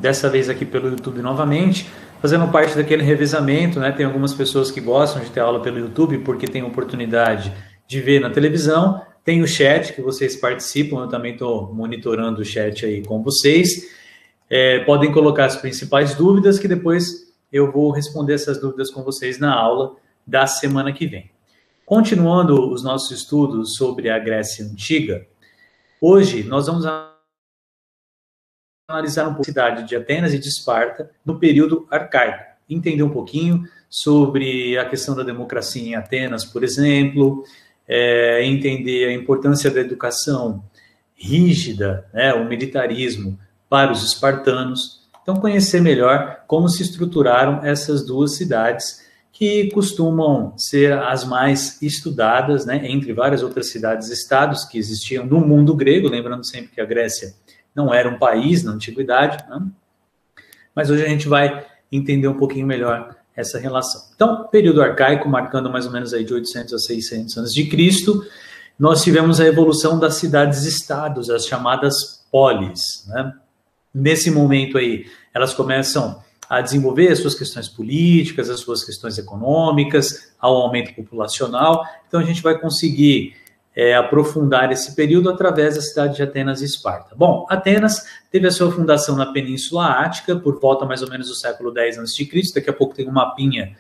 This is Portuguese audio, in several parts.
dessa vez aqui pelo YouTube novamente, fazendo parte daquele revezamento, né? Tem algumas pessoas que gostam de ter aula pelo YouTube porque tem oportunidade de ver na televisão, tem o chat que vocês participam, eu também estou monitorando o chat aí com vocês. Podem colocar as principais dúvidas que depois eu vou responder essas dúvidas com vocês na aula da semana que vem. Continuando os nossos estudos sobre a Grécia Antiga, hoje nós vamos analisar um pouco a cidade de Atenas e de Esparta no período arcaico, entender um pouquinho sobre a questão da democracia em Atenas, por exemplo, entender a importância da educação rígida, né, o militarismo para os espartanos. Então, conhecer melhor como se estruturaram essas duas cidades que costumam ser as mais estudadas, né, entre várias outras cidades-estados que existiam no mundo grego, lembrando sempre que a Grécia não era um país na antiguidade, né? Mas hoje a gente vai entender um pouquinho melhor essa relação. Então, período arcaico, marcando mais ou menos aí de 800 a 600 a.C., nós tivemos a evolução das cidades-estados, as chamadas polis, né? Nesse momento aí, elas começam a desenvolver as suas questões políticas, as suas questões econômicas, ao aumento populacional. Então, a gente vai conseguir aprofundar esse período através da cidade de Atenas e Esparta. Bom, Atenas teve a sua fundação na Península Ática, por volta mais ou menos do século X a.C., daqui a pouco tem um mapinha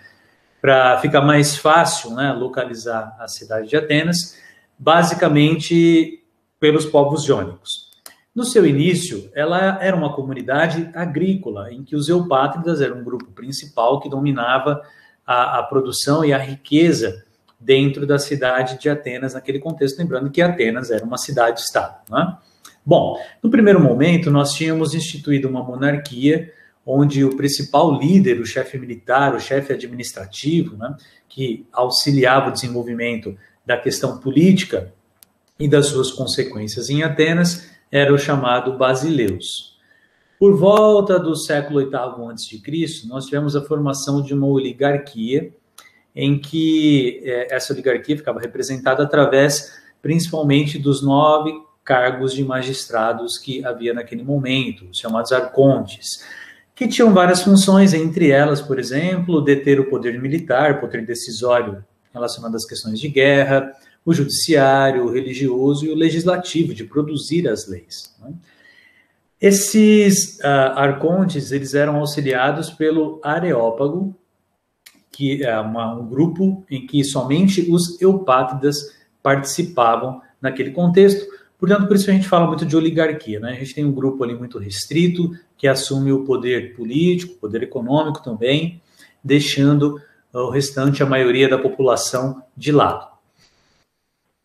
para ficar mais fácil, né, localizar a cidade de Atenas, basicamente pelos povos jônicos. No seu início, ela era uma comunidade agrícola, em que os eupátridas eram um grupo principal que dominava a produção e a riqueza dentro da cidade de Atenas, naquele contexto, lembrando que Atenas era uma cidade-estado, né? Bom, no primeiro momento, nós tínhamos instituído uma monarquia, onde o principal líder, o chefe militar, o chefe administrativo, né, que auxiliava o desenvolvimento da questão política e das suas consequências em Atenas, era o chamado Basileus. Por volta do século VIII a.C., nós tivemos a formação de uma oligarquia, em que essa oligarquia ficava representada através, principalmente, dos 9 cargos de magistrados que havia naquele momento, os chamados arcontes, que tinham várias funções, entre elas, por exemplo, deter o poder militar, poder decisório relacionado às questões de guerra, o judiciário, o religioso e o legislativo, de produzir as leis, né? Esses arcontes, eles eram auxiliados pelo Areópago, que é um grupo em que somente os eupátridas participavam naquele contexto. Portanto, por isso a gente fala muito de oligarquia, né? A gente tem um grupo ali muito restrito, que assume o poder político, o poder econômico também, deixando o restante, a maioria da população, de lado.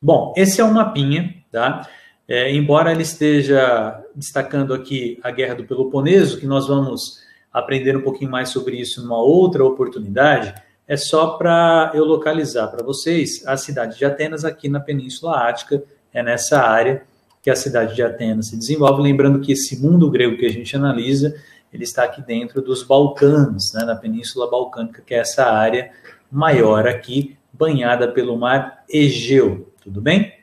Bom, esse é um mapinha, tá? Embora ele esteja destacando aqui a Guerra do Peloponeso, que nós vamos aprender um pouquinho mais sobre isso numa outra oportunidade, é só para eu localizar para vocês a cidade de Atenas aqui na Península Ática, é nessa área que a cidade de Atenas se desenvolve, lembrando que esse mundo grego que a gente analisa, ele está aqui dentro dos Balcãs, né, na Península Balcânica, que é essa área maior aqui, banhada pelo mar Egeu, tudo bem?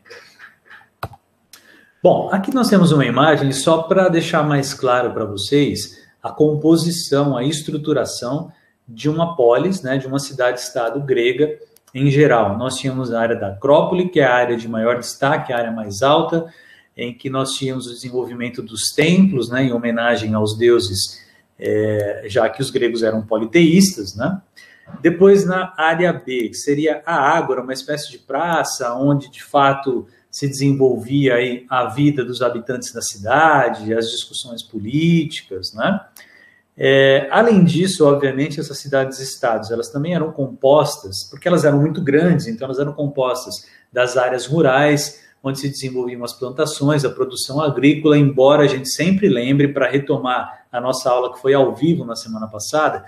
Bom, aqui nós temos uma imagem só para deixar mais claro para vocês a composição, a estruturação de uma polis, né, de uma cidade-estado grega em geral. Nós tínhamos a área da Acrópole, que é a área de maior destaque, a área mais alta, em que nós tínhamos o desenvolvimento dos templos, né, em homenagem aos deuses, já que os gregos eram politeístas, né? Depois, na área B, que seria a Ágora, uma espécie de praça, onde, de fato, se desenvolvia aí a vida dos habitantes da cidade, as discussões políticas, né? Além disso, obviamente, essas cidades-estados, elas também eram compostas, porque elas eram muito grandes, então elas eram compostas das áreas rurais, onde se desenvolviam as plantações, a produção agrícola, embora a gente sempre lembre, para retomar a nossa aula que foi ao vivo na semana passada,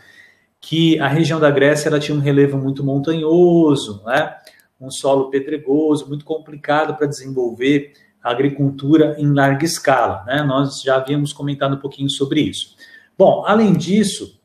que a região da Grécia ela tinha um relevo muito montanhoso, né? Um solo pedregoso, muito complicado para desenvolver a agricultura em larga escala, né? Nós já havíamos comentado um pouquinho sobre isso. Bom, além disso,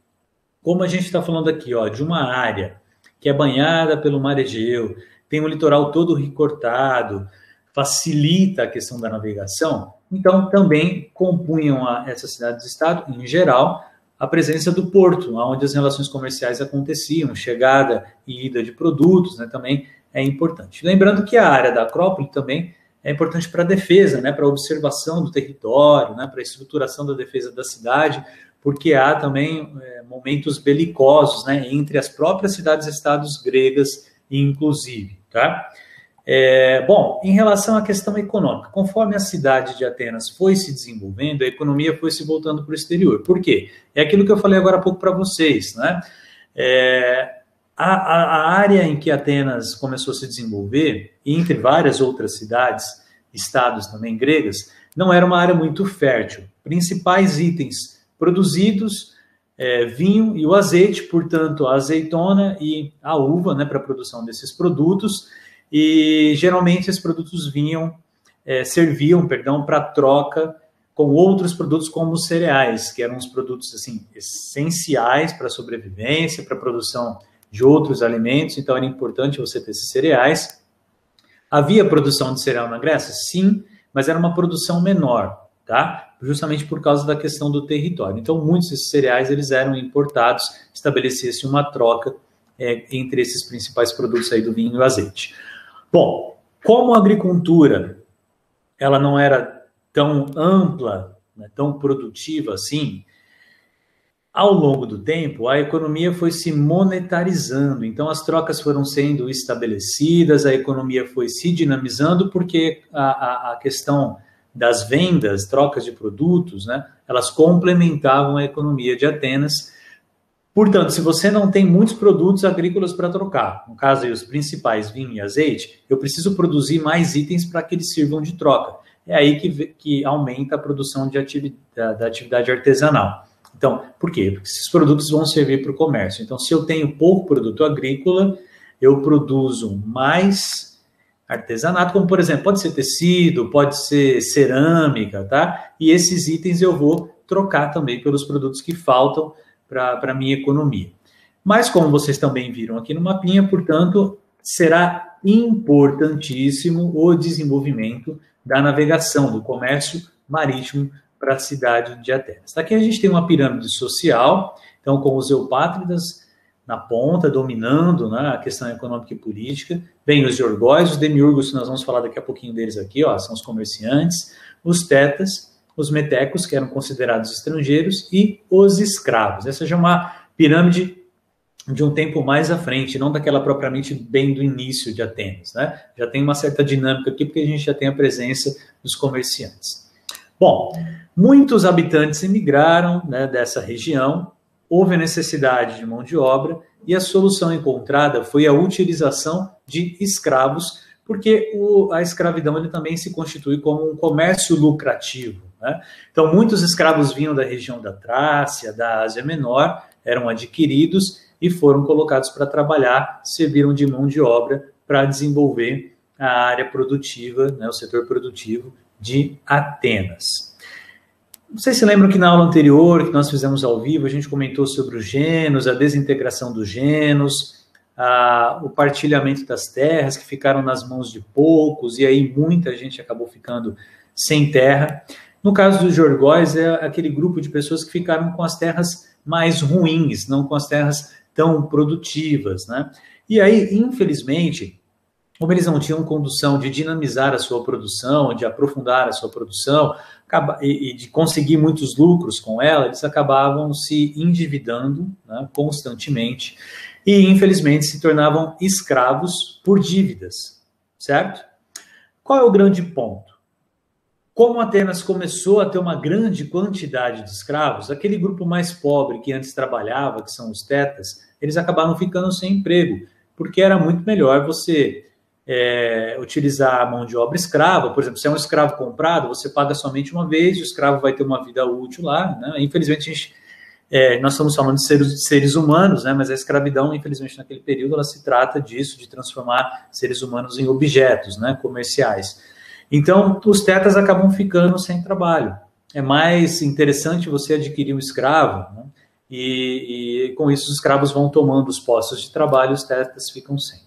como a gente está falando aqui, ó, de uma área que é banhada pelo mar Egeu, tem um litoral todo recortado, facilita a questão da navegação, Então, também compunham essas cidades-estado, em geral, a presença do porto, onde as relações comerciais aconteciam, chegada e ida de produtos, né, também é importante. Lembrando que a área da Acrópole também é importante para a defesa, né, para a observação do território, né, para a estruturação da defesa da cidade, porque há também momentos belicosos, né, entre as próprias cidades-estados gregas, inclusive, tá? Bom, em relação à questão econômica, conforme a cidade de Atenas foi se desenvolvendo, a economia foi se voltando para o exterior. Por quê? É aquilo que eu falei agora há pouco para vocês, né? A área em que Atenas começou a se desenvolver, entre várias outras cidades, estados também gregas, não era uma área muito fértil. Principais itens produzidos, vinho e o azeite, portanto, a azeitona e a uva, né, para a produção desses produtos, e geralmente esses produtos serviam para troca com outros produtos como os cereais, que eram os produtos assim, essenciais para a sobrevivência, para a produção de outros alimentos, então era importante você ter esses cereais. Havia produção de cereal na Grécia? Sim, mas era uma produção menor, tá? Justamente por causa da questão do território. Então, muitos desses cereais eles eram importados, estabelecia-se uma troca entre esses principais produtos aí do vinho e o azeite. Bom, como a agricultura ela não era tão ampla, né, tão produtiva assim, ao longo do tempo, a economia foi se monetarizando, então as trocas foram sendo estabelecidas, a economia foi se dinamizando, porque a questão das vendas, trocas de produtos, né, elas complementavam a economia de Atenas. Portanto, se você não tem muitos produtos agrícolas para trocar, no caso aí os principais, vinho e azeite, eu preciso produzir mais itens para que eles sirvam de troca. É aí que aumenta a produção da atividade artesanal. Então, por quê? Porque esses produtos vão servir para o comércio. Então, se eu tenho pouco produto agrícola, eu produzo mais artesanato, como, por exemplo, pode ser tecido, pode ser cerâmica, tá? E esses itens eu vou trocar também pelos produtos que faltam para a minha economia. Mas, como vocês também viram aqui no mapinha, portanto, será importantíssimo o desenvolvimento da navegação, do comércio marítimo para a cidade de Atenas. Aqui a gente tem uma pirâmide social, então com os eupátridas na ponta, dominando, né, a questão econômica e política. Vem os georgóis, os demiurgos, nós vamos falar daqui a pouquinho deles aqui, ó, são os comerciantes, os tetas, os metecos, que eram considerados estrangeiros, e os escravos. Essa já é uma pirâmide de um tempo mais à frente, não daquela propriamente bem do início de Atenas, né? Já tem uma certa dinâmica aqui, porque a gente já tem a presença dos comerciantes. Bom, muitos habitantes emigraram, né, dessa região, houve a necessidade de mão de obra, e a solução encontrada foi a utilização de escravos, porque a escravidão ele também se constitui como um comércio lucrativo, né? Então, muitos escravos vinham da região da Trácia, da Ásia Menor, eram adquiridos e foram colocados para trabalhar, serviram de mão de obra para desenvolver a área produtiva, né, o setor produtivo de Atenas. Não sei se lembram que na aula anterior, que nós fizemos ao vivo, a gente comentou sobre os genos, a desintegração dos genos, o partilhamento das terras, que ficaram nas mãos de poucos, e aí muita gente acabou ficando sem terra. No caso dos georgóis, é aquele grupo de pessoas que ficaram com as terras mais ruins, não com as terras tão produtivas, né? E aí, infelizmente, como eles não tinham condução de dinamizar a sua produção, de aprofundar a sua produção e de conseguir muitos lucros com ela, eles acabavam se endividando, né, constantemente e, infelizmente, se tornavam escravos por dívidas, certo? Qual é o grande ponto? Como Atenas começou a ter uma grande quantidade de escravos, aquele grupo mais pobre que antes trabalhava, que são os tetas, eles acabaram ficando sem emprego, porque era muito melhor você utilizar a mão de obra escrava. Por exemplo, se é um escravo comprado, você paga somente uma vez, o escravo vai ter uma vida útil lá, né? Infelizmente, nós estamos falando de seres humanos, né? Mas a escravidão, infelizmente, naquele período, ela se trata disso, de transformar seres humanos em objetos, né, comerciais. Então, os tetas acabam ficando sem trabalho. É mais interessante você adquirir um escravo, né? E com isso os escravos vão tomando os postos de trabalho, os tetas ficam sem.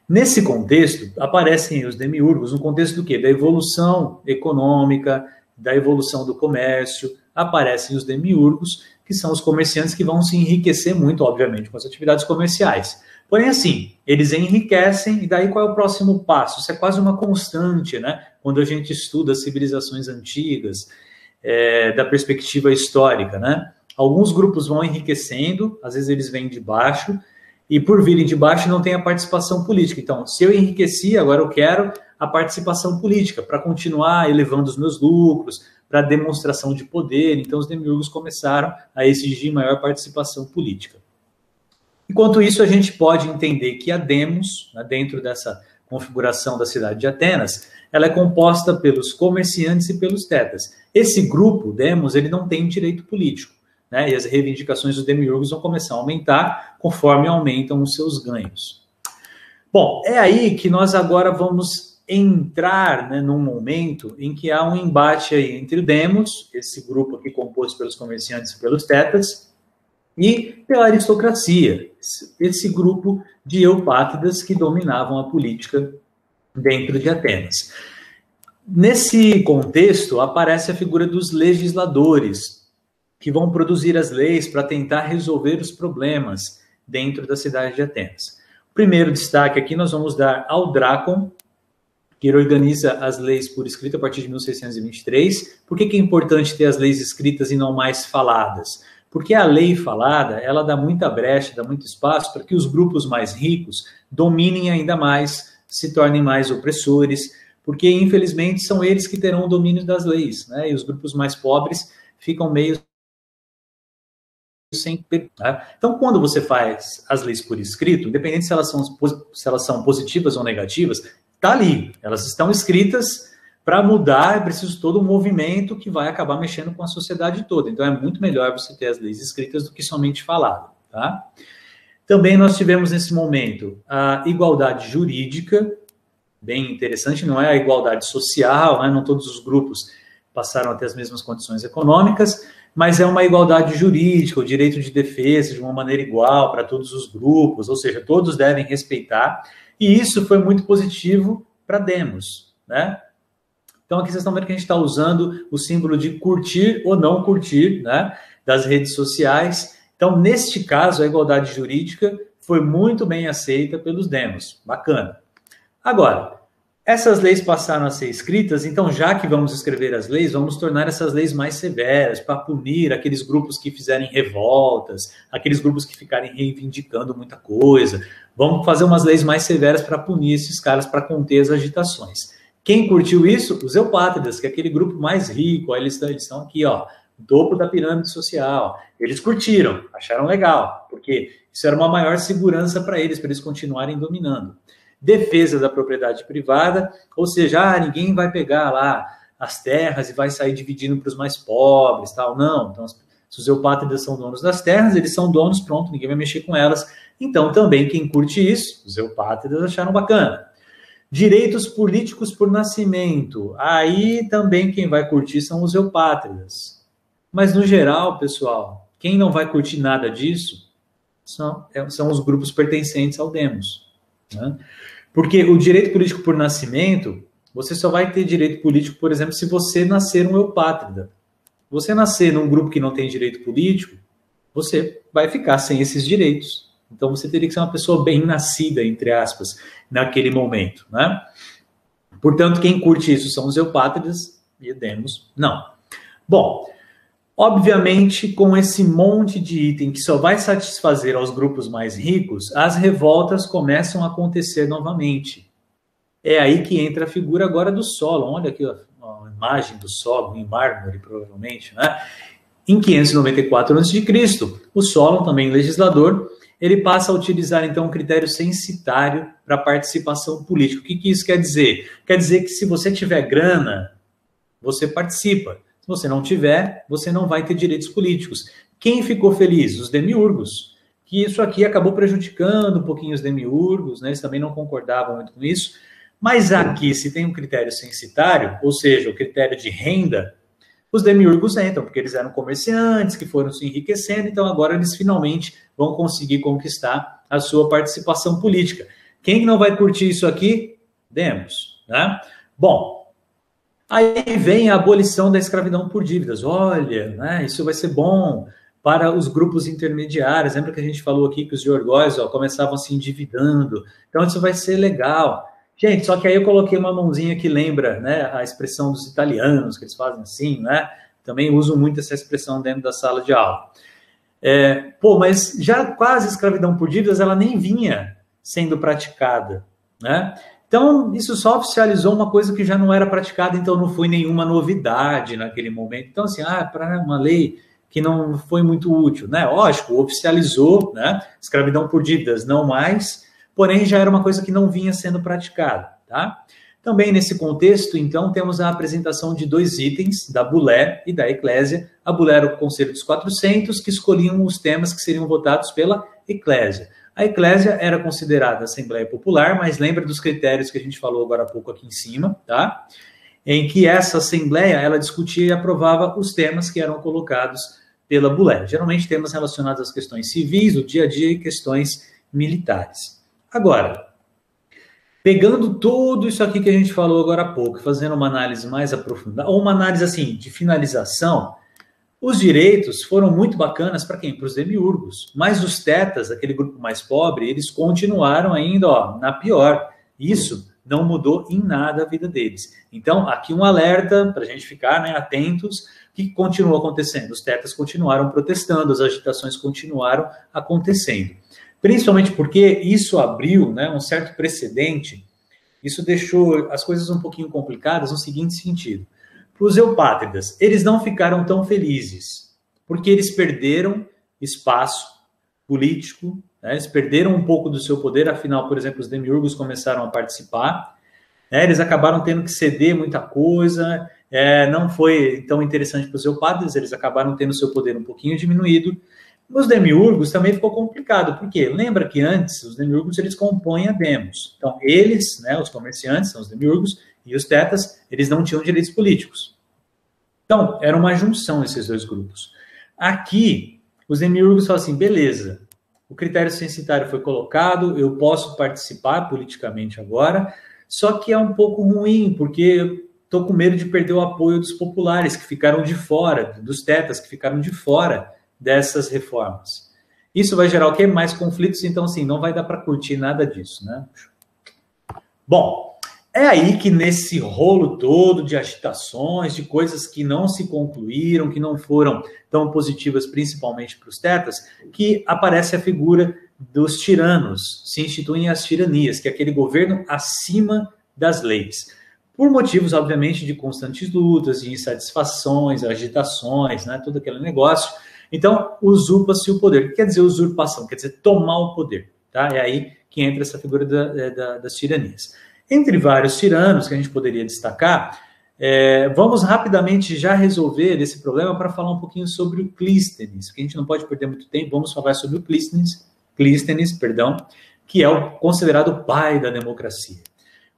Nesse contexto, aparecem os demiurgos, no contexto do quê? Da evolução econômica, da evolução do comércio, aparecem os demiurgos, que são os comerciantes que vão se enriquecer muito, obviamente, com as atividades comerciais. Porém, assim, eles enriquecem, e daí qual é o próximo passo? Isso é quase uma constante, né? Quando a gente estuda civilizações antigas, da perspectiva histórica, né? Alguns grupos vão enriquecendo, às vezes eles vêm de baixo, e por virem de baixo não tem a participação política. Então, se eu enriqueci, agora eu quero a participação política, para continuar elevando os meus lucros, para demonstração de poder. Então, os demiurgos começaram a exigir maior participação política. Enquanto isso, a gente pode entender que a Demos, né, dentro dessa configuração da cidade de Atenas, ela é composta pelos comerciantes e pelos tetas. Esse grupo, Demos, ele não tem direito político, né, e as reivindicações dos demiurgos vão começar a aumentar conforme aumentam os seus ganhos. Bom, é aí que nós agora vamos entrar, né, num momento em que há um embate aí entre o Demos, esse grupo aqui composto pelos comerciantes e pelos tetas, e pela aristocracia, esse grupo de eupátridas que dominavam a política dentro de Atenas. Nesse contexto, aparece a figura dos legisladores, que vão produzir as leis para tentar resolver os problemas dentro da cidade de Atenas. O primeiro destaque aqui nós vamos dar ao Drácon, que organiza as leis por escrito a partir de 1623. Por que é importante ter as leis escritas e não mais faladas? Porque a lei falada, ela dá muita brecha, dá muito espaço para que os grupos mais ricos dominem ainda mais, se tornem mais opressores, porque, infelizmente, são eles que terão o domínio das leis, né? E os grupos mais pobres ficam meio sem... Tá? Então, quando você faz as leis por escrito, independente se elas são positivas ou negativas, está ali, elas estão escritas. Para mudar, é preciso todo um movimento que vai acabar mexendo com a sociedade toda. Então, é muito melhor você ter as leis escritas do que somente falado. Tá? Também nós tivemos, nesse momento, a igualdade jurídica, bem interessante, não é a igualdade social, né? Não todos os grupos passaram a ter as mesmas condições econômicas, mas é uma igualdade jurídica, o direito de defesa de uma maneira igual para todos os grupos, ou seja, todos devem respeitar, e isso foi muito positivo para Demos, né? Então, aqui vocês estão vendo que a gente está usando o símbolo de curtir ou não curtir, né, das redes sociais. Então, neste caso, a igualdade jurídica foi muito bem aceita pelos Demos. Bacana. Agora, essas leis passaram a ser escritas, então, já que vamos escrever as leis, vamos tornar essas leis mais severas, para punir aqueles grupos que fizerem revoltas, aqueles grupos que ficarem reivindicando muita coisa. Vamos fazer umas leis mais severas para punir esses caras, para conter as agitações. Quem curtiu isso? Os eupátridas, que é aquele grupo mais rico. Eles estão aqui, ó, no topo da pirâmide social. Eles curtiram, acharam legal, porque isso era uma maior segurança para eles continuarem dominando. Defesa da propriedade privada, ou seja, ninguém vai pegar lá as terras e vai sair dividindo para os mais pobres, tal. Não, então, se os eupátridas são donos das terras, eles são donos, pronto, ninguém vai mexer com elas. Então, também, quem curte isso, os eupátridas acharam bacana. Direitos políticos por nascimento. Aí também quem vai curtir são os eupátridas. Mas, no geral, pessoal, quem não vai curtir nada disso são os grupos pertencentes ao Demos. Né? Porque o direito político por nascimento, você só vai ter direito político, por exemplo, se você nascer um eupátrida. Você nascer num grupo que não tem direito político, você vai ficar sem esses direitos. Então, você teria que ser uma pessoa bem nascida, entre aspas, naquele momento, né? Portanto, quem curte isso são os eupátridas e Demos não. Bom, obviamente, com esse monte de item que só vai satisfazer aos grupos mais ricos, as revoltas começam a acontecer novamente. É aí que entra a figura agora do Solon. Olha aqui a imagem do Solon, em mármore, provavelmente, né? Em 594 a.C., o Solon, também legislador, ele passa a utilizar, então, um critério censitário para participação política. O que isso quer dizer? Quer dizer que se você tiver grana, você participa. Se você não tiver, você não vai ter direitos políticos. Quem ficou feliz? Os demiurgos. Que isso aqui acabou prejudicando um pouquinho os demiurgos, né? Eles também não concordavam muito com isso. Mas aqui, se tem um critério censitário, ou seja, o critério de renda, os demiurgos entram, porque eles eram comerciantes que foram se enriquecendo, então agora eles finalmente vão conseguir conquistar a sua participação política. Quem não vai curtir isso aqui? Demos, né? Bom, Aí vem a abolição da escravidão por dívidas. Olha, né, isso vai ser bom para os grupos intermediários. Lembra que a gente falou aqui que os Yorgóis começavam se endividando? Então, isso vai ser legal. Gente, só que aí eu coloquei uma mãozinha que lembra, né, a expressão dos italianos, que eles fazem assim, né? Também uso muito essa expressão dentro da sala de aula. Mas já quase a escravidão por dívidas, ela nem vinha sendo praticada, né? Então, isso só oficializou uma coisa que já não era praticada, então não foi nenhuma novidade naquele momento. Então, assim, para uma lei que não foi muito útil, né? Lógico, oficializou, né? Escravidão por dívidas, não mais, porém já era uma coisa que não vinha sendo praticada, tá? Também nesse contexto, então, temos a apresentação de 2 itens, da Bulé e da Eclésia. A Bulé era o Conselho dos 400, que escolhiam os temas que seriam votados pela Eclésia. A Eclésia era considerada Assembleia Popular, mas lembra dos critérios que a gente falou agora há pouco aqui em cima, tá? Em que essa Assembleia, ela discutia e aprovava os temas que eram colocados pela Bulé. Geralmente temas relacionados às questões civis, do dia a dia e questões militares. Agora, pegando tudo isso aqui que a gente falou agora há pouco, fazendo uma análise mais aprofundada, ou uma análise assim de finalização, os direitos foram muito bacanas para quem? Para os demiurgos. Mas os tetas, aquele grupo mais pobre, eles continuaram ainda na pior. Isso não mudou em nada a vida deles. Então, aqui um alerta para a gente ficar, né, atentos. O que continuou acontecendo? Os tetas continuaram protestando, as agitações continuaram acontecendo. Principalmente porque isso abriu, né, um certo precedente, isso deixou as coisas um pouquinho complicadas no seguinte sentido. Para os eupátridas, eles não ficaram tão felizes, porque eles perderam espaço político, né? Eles perderam um pouco do seu poder, afinal, por exemplo, os demiurgos começaram a participar, né? Eles acabaram tendo que ceder muita coisa, não foi tão interessante para os eupátridas, eles acabaram tendo seu poder um pouquinho diminuído. Os demiurgos também ficou complicado, porque lembra que antes os demiurgos eles compõem a demos. Então, eles, né, os comerciantes, são os demiurgos, e os tetas, eles não tinham direitos políticos. Então, era uma junção esses 2 grupos. Aqui, os demiurgos falam assim, beleza, o critério censitário foi colocado, eu posso participar politicamente agora, só que é um pouco ruim, porque eu estou com medo de perder o apoio dos populares, que ficaram de fora, dos tetas, que ficaram de fora dessas reformas. Isso vai gerar o quê? Mais conflitos, então, assim, não vai dar para curtir nada disso, né? Bom, é aí que nesse rolo todo de agitações, de coisas que não se concluíram, que não foram tão positivas, principalmente para os tetas, que aparece a figura dos tiranos, se instituem as tiranias, que é aquele governo acima das leis. Por motivos, obviamente, de constantes lutas, de insatisfações, agitações, né, todo aquele negócio. Então, usurpa-se o poder. O que quer dizer usurpação? Quer dizer tomar o poder. Tá? É aí que entra essa figura das tiranias. Entre vários tiranos que a gente poderia destacar, vamos rapidamente já resolver esse problema para falar um pouquinho sobre o Clístenes, porque a gente não pode perder muito tempo, vamos falar sobre o Clístenes, que é o considerado o pai da democracia.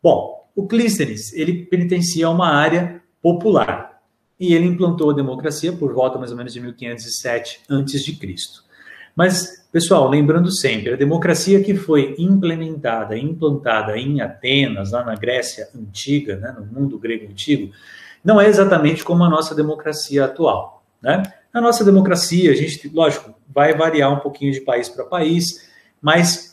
Bom, o Clístenes, ele pertencia a uma área popular, e ele implantou a democracia por volta mais ou menos de 1507 a.C. Mas, pessoal, lembrando sempre, a democracia que foi implantada em Atenas, lá na Grécia Antiga, né, no mundo grego antigo, não é exatamente como a nossa democracia atual, né? A nossa democracia, a gente, lógico, vai variar um pouquinho de país para país, mas,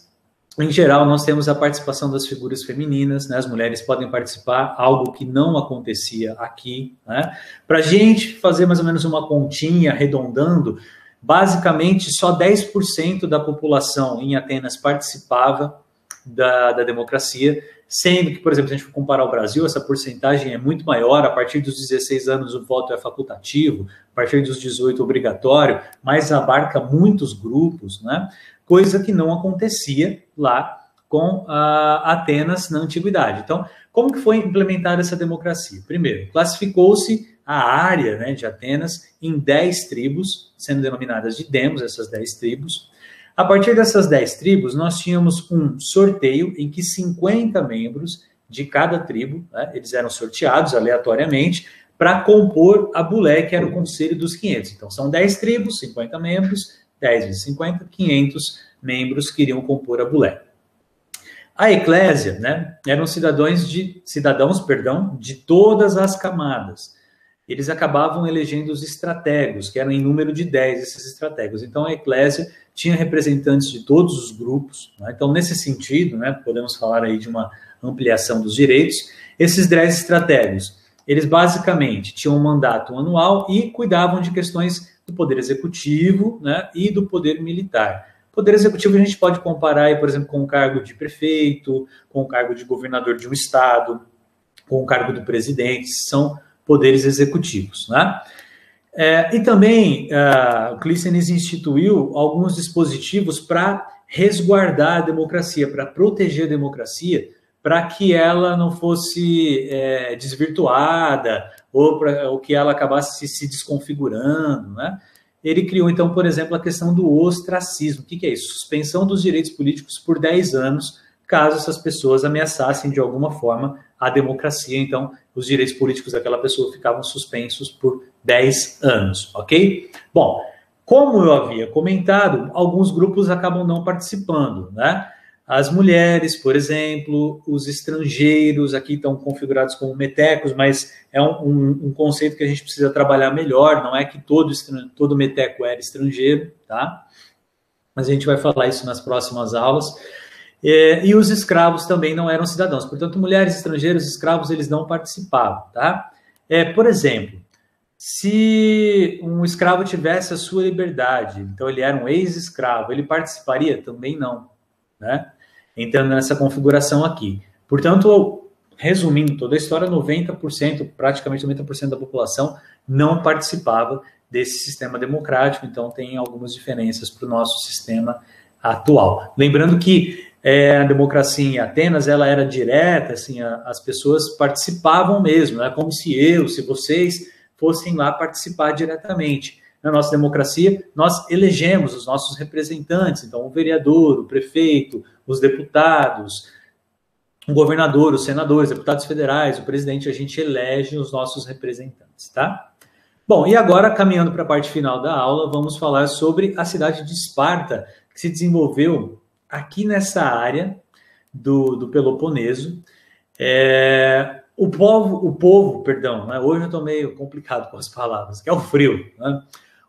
em geral, nós temos a participação das figuras femininas, né? As mulheres podem participar, algo que não acontecia aqui, né? Para a gente fazer mais ou menos uma continha, arredondando, basicamente, só 10% da população em Atenas participava da democracia, sendo que, por exemplo, se a gente for comparar o Brasil, essa porcentagem é muito maior. A partir dos 16 anos o voto é facultativo, a partir dos 18 obrigatório, mas abarca muitos grupos, né? Coisa que não acontecia lá com Atenas na antiguidade. Então, como que foi implementada essa democracia? Primeiro, classificou-se a área, né, de Atenas em 10 tribos, sendo denominadas de demos, essas 10 tribos. A partir dessas 10 tribos, nós tínhamos um sorteio em que 50 membros de cada tribo, né, eles eram sorteados aleatoriamente para compor a Bulé, que era o Conselho dos 500. Então, são 10 tribos, 50 membros, 10 vezes 50, 500 membros que iriam compor a Bulé. A eclésia, né, eram cidadãos, de todas as camadas. Eles acabavam elegendo os estratégos, que eram em número de 10 esses estratégos. Então, a eclésia tinha representantes de todos os grupos, né? Então, nesse sentido, né, podemos falar aí de uma ampliação dos direitos. Esses 10 estratégos, eles basicamente tinham um mandato anual e cuidavam de questões do poder executivo, né, e do poder militar. O poder executivo a gente pode comparar, aí, por exemplo, com o cargo de prefeito, com o cargo de governador de um estado, com o cargo do presidente, são poderes executivos, né? E também o Clístenes instituiu alguns dispositivos para resguardar a democracia, para proteger a democracia, para que ela não fosse desvirtuada ou que ela acabasse se desconfigurando, né? Ele criou, então, por exemplo, a questão do ostracismo. O que é isso? Suspensão dos direitos políticos por 10 anos, caso essas pessoas ameaçassem de alguma forma a democracia. Então, os direitos políticos daquela pessoa ficavam suspensos por 10 anos, ok? Bom, como eu havia comentado, alguns grupos acabam não participando, né? As mulheres, por exemplo, os estrangeiros, aqui estão configurados como metecos, mas é um conceito que a gente precisa trabalhar melhor, não é que todo meteco era estrangeiro, tá? Mas a gente vai falar isso nas próximas aulas. E os escravos também não eram cidadãos. Portanto, mulheres, estrangeiros, escravos, eles não participavam, tá? Por exemplo, se um escravo tivesse a sua liberdade, então ele era um ex-escravo, ele participaria? Também não, né? Entrando nessa configuração aqui. Portanto, resumindo toda a história, 90%, praticamente 90% da população não participava desse sistema democrático, então tem algumas diferenças para o nosso sistema atual. Lembrando que a democracia em Atenas, ela era direta, assim, as pessoas participavam mesmo, é como se vocês fossem lá participar diretamente. Na nossa democracia, nós elegemos os nossos representantes, então o vereador, o prefeito, os deputados, o governador, os senadores, deputados federais, o presidente, a gente elege os nossos representantes, tá? Bom, e agora, caminhando para a parte final da aula, vamos falar sobre a cidade de Esparta, que se desenvolveu aqui nessa área do Peloponeso. O povo, né? Hoje eu estou meio complicado com as palavras, que é o frio, né?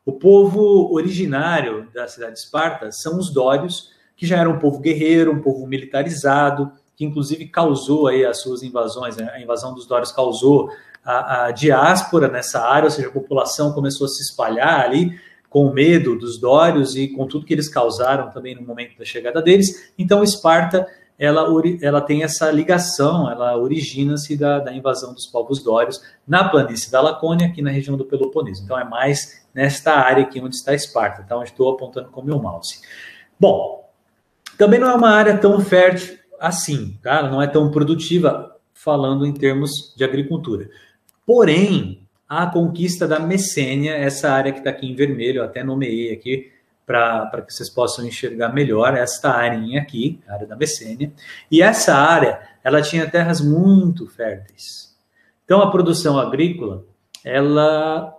O povo originário da cidade de Esparta são os dórios, que já era um povo guerreiro, um povo militarizado, que inclusive causou aí as suas invasões, né? A invasão dos dórios causou a diáspora nessa área, ou seja, a população começou a se espalhar ali com medo dos dórios e com tudo que eles causaram também no momento da chegada deles. Então, Esparta, ela tem essa ligação, ela origina-se da invasão dos povos dórios na planície da Lacônia, aqui na região do Peloponeso. Então, é mais nesta área aqui onde está Esparta, tá? Onde estou apontando com o meu mouse. Bom, também não é uma área tão fértil assim, tá? Ela não é tão produtiva, falando em termos de agricultura. Porém, a conquista da Messênia, essa área que está aqui em vermelho, eu até nomeei aqui para que vocês possam enxergar melhor, esta área aqui, a área da Messênia, e essa área, ela tinha terras muito férteis. Então, a produção agrícola, ela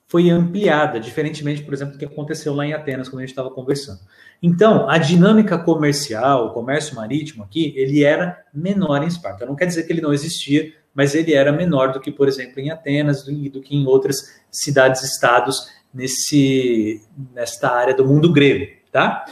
foi ampliada, diferentemente, por exemplo, do que aconteceu lá em Atenas, quando a gente estava conversando. Então, a dinâmica comercial, o comércio marítimo aqui, ele era menor em Esparta. Não quer dizer que ele não existia, mas ele era menor do que, por exemplo, em Atenas e do que em outras cidades-estados nesta área do mundo grego, tá?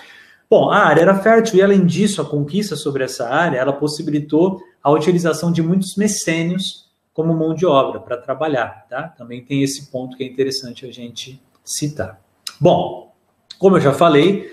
Bom, a área era fértil e, além disso, a conquista sobre essa área, ela possibilitou a utilização de muitos messênios como mão de obra para trabalhar, tá? Também tem esse ponto que é interessante a gente citar. Bom, como eu já falei,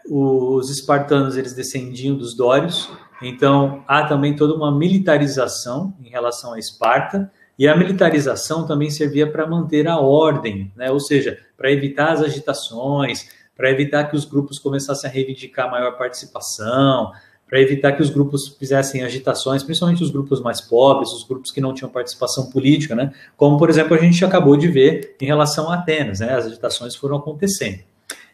os espartanos, eles descendiam dos dórios, então há também toda uma militarização em relação a Esparta, e a militarização também servia para manter a ordem, né? Ou seja, para evitar as agitações, para evitar que os grupos começassem a reivindicar maior participação, para evitar que os grupos fizessem agitações, principalmente os grupos mais pobres, os grupos que não tinham participação política, né? Como, por exemplo, a gente acabou de ver em relação a Atenas, né? As agitações foram acontecendo.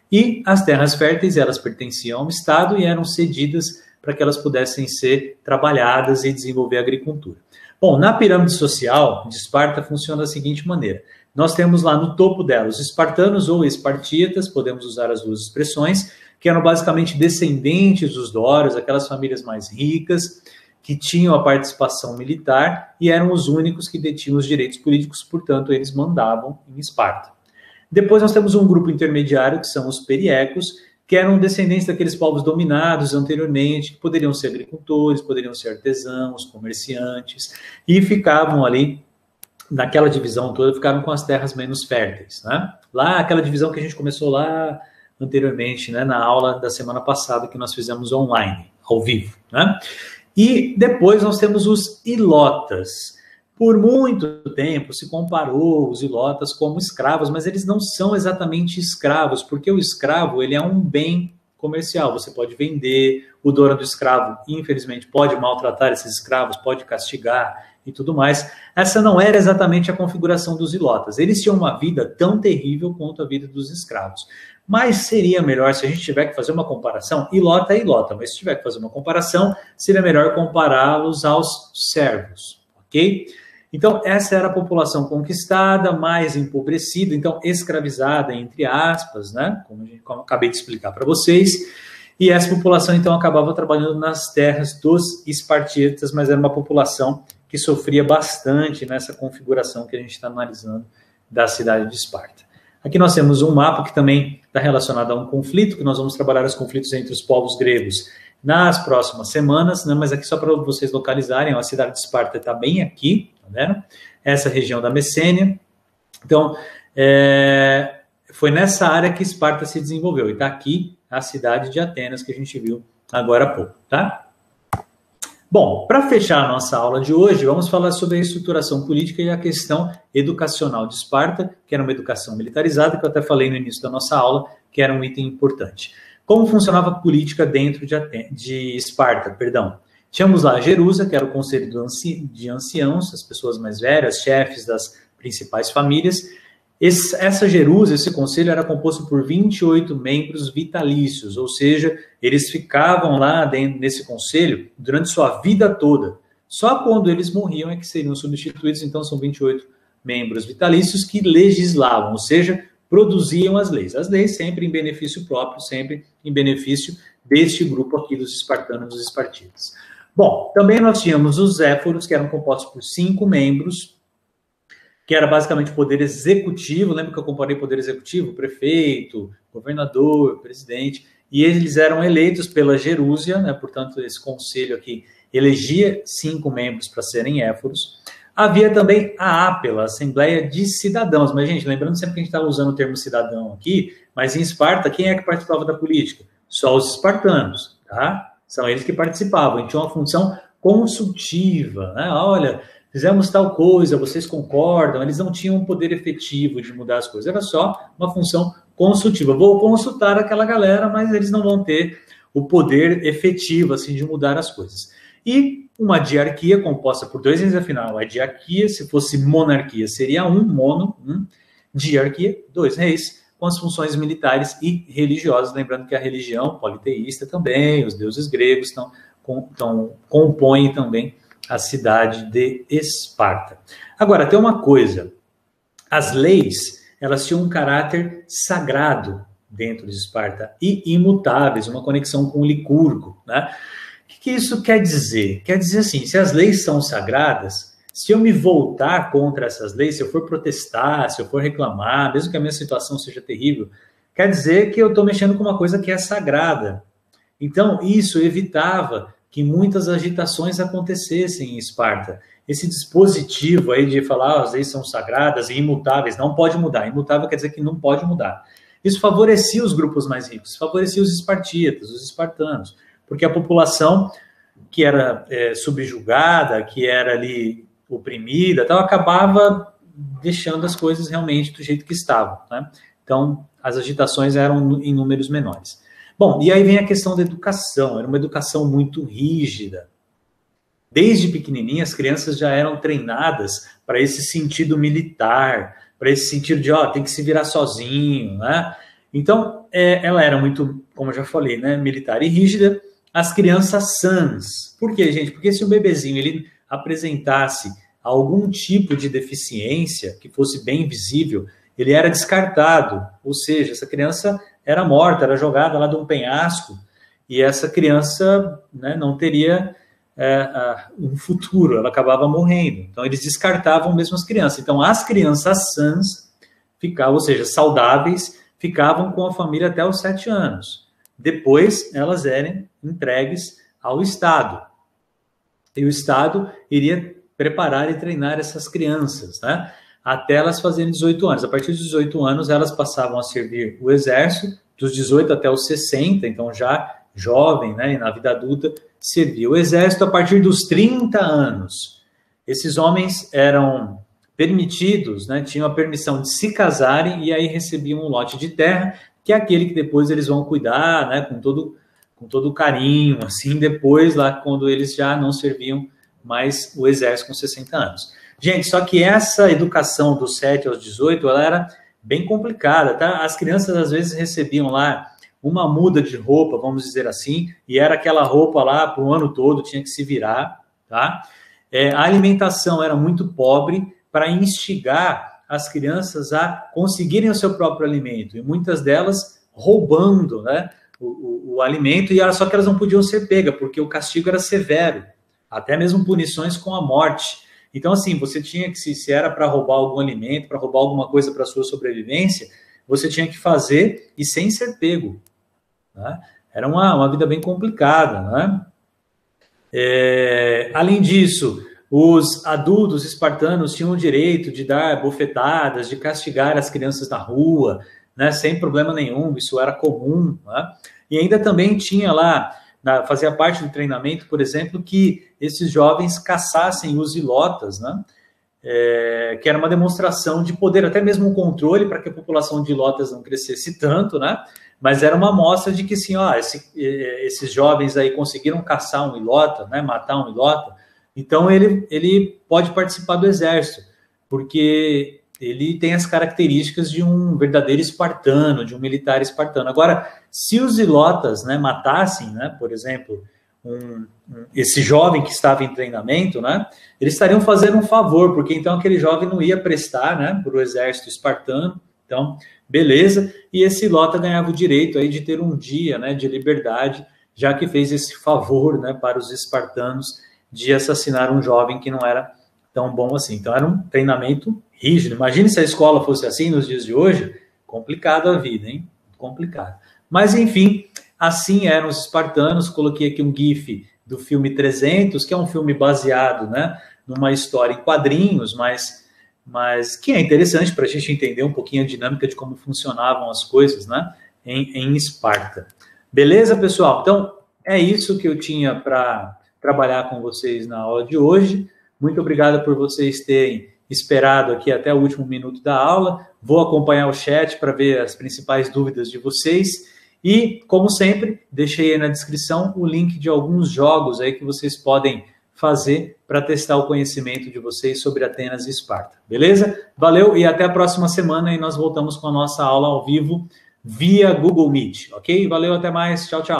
E as terras férteis, elas pertenciam ao Estado e eram cedidas para que elas pudessem ser trabalhadas e desenvolver a agricultura. Bom, na pirâmide social de Esparta funciona da seguinte maneira. nós temos lá no topo dela os espartanos ou espartíatas, podemos usar as duas expressões, que eram basicamente descendentes dos dórios, aquelas famílias mais ricas, que tinham a participação militar e eram os únicos que detinham os direitos políticos, portanto, eles mandavam em Esparta. Depois nós temos um grupo intermediário, que são os periecos, que eram descendentes daqueles povos dominados anteriormente, que poderiam ser agricultores, poderiam ser artesãos, comerciantes, e ficavam ali, naquela divisão toda, ficaram com as terras menos férteis, né? Lá, aquela divisão que a gente começou lá anteriormente, né, na aula da semana passada, que nós fizemos online, ao vivo, né? E depois nós temos os ilotas. Por muito tempo se comparou os ilotas como escravos, mas eles não são exatamente escravos, porque o escravo ele é um bem comercial, você pode vender, o dono do escravo, infelizmente, pode maltratar esses escravos, pode castigar e tudo mais. Essa não era exatamente a configuração dos ilotas. Eles tinham uma vida tão terrível quanto a vida dos escravos. Mas seria melhor, se a gente tiver que fazer uma comparação, ilota é ilota, mas se tiver que fazer uma comparação, seria melhor compará-los aos servos, ok? Então, essa era a população conquistada, mais empobrecida, então escravizada, entre aspas, né? Como eu acabei de explicar para vocês. E essa população, então, acabava trabalhando nas terras dos espartíatas, mas era uma população que sofria bastante nessa configuração que a gente está analisando da cidade de Esparta. Aqui nós temos um mapa que também está relacionado a um conflito, que nós vamos trabalhar os conflitos entre os povos gregos nas próximas semanas, né? Mas aqui só para vocês localizarem, ó, a cidade de Esparta está bem aqui, tá vendo? Essa região da Messênia. Então, foi nessa área que Esparta se desenvolveu, e está aqui a cidade de Atenas, que a gente viu agora há pouco, tá? Bom, para fechar a nossa aula de hoje, vamos falar sobre a estruturação política e a questão educacional de Esparta, que era uma educação militarizada, que eu até falei no início da nossa aula, que era um item importante. Como funcionava a política dentro de Esparta, perdão? Tínhamos lá a Jerusa, que era o conselho de anciãos, as pessoas mais velhas, chefes das principais famílias. Essa Jerusa, esse conselho, era composto por 28 membros vitalícios, ou seja, eles ficavam lá dentro nesse conselho durante sua vida toda. Só quando eles morriam é que seriam substituídos, então são 28 membros vitalícios que legislavam, ou seja, produziam as leis sempre em benefício próprio, sempre em benefício deste grupo aqui dos espartanos, dos espartitas. Bom, também nós tínhamos os éforos, que eram compostos por 5 membros, que era basicamente o poder executivo. Lembra que eu comparei poder executivo? Prefeito, governador, presidente, e eles eram eleitos pela Jerúsia, né? Portanto, esse conselho aqui elegia 5 membros para serem éforos. Havia também a Ápela, a Assembleia de Cidadãos, mas, gente, lembrando sempre que a gente estava usando o termo cidadão aqui, mas em Esparta, quem é que participava da política? Só os espartanos, tá? São eles que participavam, e tinham uma função consultiva, né? Olha, fizemos tal coisa, vocês concordam? Eles não tinham um poder efetivo de mudar as coisas, era só uma função consultiva. Vou consultar aquela galera, mas eles não vão ter o poder efetivo, assim, de mudar as coisas. E uma diarquia composta por 2 reis, afinal, a diarquia, se fosse monarquia, seria diarquia, 2 reis, com as funções militares e religiosas, lembrando que a religião politeísta também, os deuses gregos compõem também a cidade de Esparta. Agora, tem uma coisa, as leis, elas tinham um caráter sagrado dentro de Esparta e imutáveis, uma conexão com o Licurgo, né? O que isso quer dizer? Quer dizer assim, se as leis são sagradas, se eu me voltar contra essas leis, se eu for protestar, se eu for reclamar, mesmo que a minha situação seja terrível, quer dizer que eu estou mexendo com uma coisa que é sagrada. Então, isso evitava que muitas agitações acontecessem em Esparta. Esse dispositivo aí de falar as leis são sagradas e imutáveis, não pode mudar. Imutável quer dizer que não pode mudar. Isso favorecia os grupos mais ricos, favorecia os espartíatas, os espartanos, porque a população que era subjugada, que era ali oprimida, tal, acabava deixando as coisas realmente do jeito que estavam, né? Então, as agitações eram em números menores. Bom, e aí vem a questão da educação. Era uma educação muito rígida. Desde pequenininha, as crianças já eram treinadas para esse sentido militar, para esse sentido de, tem que se virar sozinho, né? Então, ela era muito, como eu já falei, né, militar e rígida. As crianças sãs. Por quê, gente? Porque se o bebezinho ele apresentasse algum tipo de deficiência que fosse bem visível, ele era descartado, ou seja, essa criança era morta, era jogada lá de um penhasco, e essa criança, né, não teria um futuro, ela acabava morrendo. Então, eles descartavam mesmo as crianças. Então, as crianças sãs ficavam, ou seja, saudáveis, ficavam com a família até os 7 anos. Depois, elas eram entregues ao Estado. E o Estado iria preparar e treinar essas crianças, né? Até elas fazerem 18 anos. A partir dos 18 anos, elas passavam a servir o exército, dos 18 até os 60, então já jovem, né, e na vida adulta, servia o exército. A partir dos 30 anos. Esses homens eram permitidos, né, tinham a permissão de se casarem e aí recebiam um lote de terra, que é aquele que depois eles vão cuidar, né, com todo carinho, assim, depois, lá quando eles já não serviam mais o exército com 60 anos. Gente, só que essa educação dos 7 aos 18, ela era bem complicada, tá? As crianças, às vezes, recebiam lá uma muda de roupa, vamos dizer assim, e era aquela roupa lá para o ano todo, tinha que se virar, tá? A alimentação era muito pobre para instigar as crianças a conseguirem o seu próprio alimento, e muitas delas roubando, né, o alimento, e só que elas não podiam ser pegas, porque o castigo era severo, até mesmo punições com a morte. Então, assim, você tinha que, se era para roubar algum alimento, para roubar alguma coisa para a sua sobrevivência, você tinha que fazer e sem ser pego. Né? Era uma vida bem complicada. Né? Além disso, os adultos espartanos tinham o direito de dar bofetadas, de castigar as crianças na rua, né? Sem problema nenhum, isso era comum. Né? E ainda também tinha lá, fazia parte do treinamento, por exemplo, que esses jovens caçassem os ilotas, né? Que era uma demonstração de poder, até mesmo um controle para que a população de ilotas não crescesse tanto, né? Mas era uma amostra de que, assim, esses jovens aí conseguiram caçar um ilota, né? Matar um ilota, então ele pode participar do exército, porque ele tem as características de um verdadeiro espartano, de um militar espartano. Agora, se os ilotas, né, matassem, né, por exemplo, esse jovem que estava em treinamento, né, eles estariam fazendo um favor, porque então aquele jovem não ia prestar, né, para o exército espartano. Então, beleza, e esse ilota ganhava o direito aí de ter um dia, né, de liberdade, já que fez esse favor, né, para os espartanos de assassinar um jovem que não era tão bom assim. Então, era um treinamento rígido. Imagine se a escola fosse assim nos dias de hoje, complicado a vida, hein? Complicado. Mas, enfim, assim eram os espartanos. Coloquei aqui um GIF do filme 300, que é um filme baseado, né, numa história em quadrinhos, mas que é interessante para a gente entender um pouquinho a dinâmica de como funcionavam as coisas, né, em Esparta. Beleza, pessoal? Então, é isso que eu tinha para trabalhar com vocês na aula de hoje. Muito obrigado por vocês terem esperado aqui até o último minuto da aula. Vou acompanhar o chat para ver as principais dúvidas de vocês. E, como sempre, deixei aí na descrição o link de alguns jogos aí que vocês podem fazer para testar o conhecimento de vocês sobre Atenas e Esparta. Beleza? Valeu e até a próxima semana, e nós voltamos com a nossa aula ao vivo via Google Meet, ok? Valeu, até mais. Tchau, tchau.